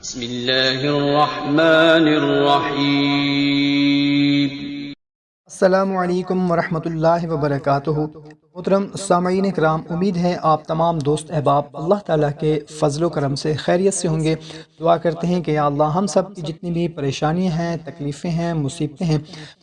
بسم اللہ الرحمن الرحیم۔ السلام علیکم ورحمۃ اللہ وبرکاتہ۔ محترم سامعین کرام، امید ہے آپ تمام دوست احباب اللہ تعالیٰ کے فضل و کرم سے خیریت سے ہوں گے۔ دعا کرتے ہیں کہ یا اللہ ہم سب کی جتنی بھی پریشانیاں ہیں، تکلیفیں ہیں، مصیبتیں ہیں،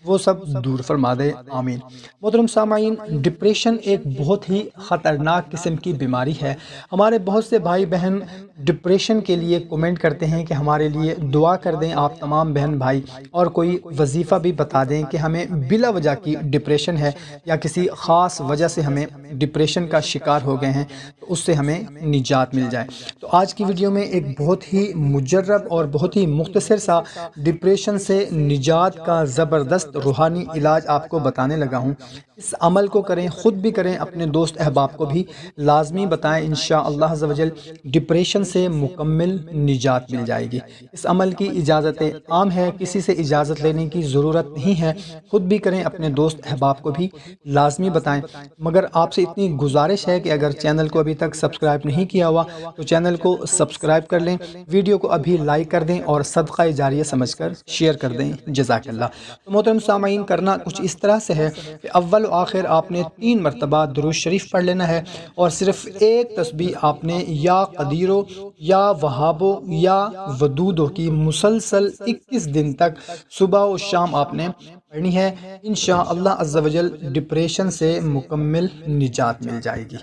وہ سب دور فرما دے، آمین۔ محترم سامعین، ڈپریشن ایک بہت ہی خطرناک قسم کی بیماری ہے۔ ہمارے بہت سے بھائی بہن ڈپریشن کے لیے کومنٹ کرتے ہیں کہ ہمارے لیے دعا کر دیں آپ تمام بہن بھائی، اور کوئی وظیفہ بھی بتا دیں کہ ہمیں بلا وجہ کی ڈپریشن ہے یا کسی خاص وجہ سے ہمیں ڈپریشن کا شکار ہو گئے ہیں تو اس سے ہمیں نجات مل جائے۔ تو آج کی ویڈیو میں ایک بہت ہی مجرب اور بہت ہی مختصر سا ڈپریشن سے نجات کا زبردست روحانی علاج آپ کو بتانے لگا ہوں۔ اس عمل کو کریں، خود بھی کریں، اپنے دوست احباب کو بھی لازمی بتائیں، انشاءاللہ عز و جل ڈپریشن سے مکمل نجات مل جائے گی۔ اس عمل کی اجازت عام ہے، کسی سے اجازت لینے کی ضرورت نہیں ہے، خود بھی کریں، اپنے دوست احباب کو بھی لازمی بتائیں۔ مگر آپ سے اتنی گزارش ہے کہ اگر چینل کو ابھی تک سبسکرائب نہیں کیا ہوا تو چینل کو سبسکرائب کر لیں، ویڈیو کو ابھی لائک کر دیں اور صدقہ جاریہ سمجھ کر شیئر کر دیں، جزاک اللہ۔ تو محترم سامعین، کرنا کچھ اس طرح سے ہے کہ اول و آخر آپ نے 3 مرتبہ درود شریف پڑھ لینا ہے، اور صرف ایک تسبیح آپ نے یا قدیرو یا وہابو یا ودودو کی مسلسل 21 دن تک صبح و شام آپ نے پڑھنی ہے۔ انشاءاللہ عز و جل ڈپریشن سے مکمل نجات مل جائے گی۔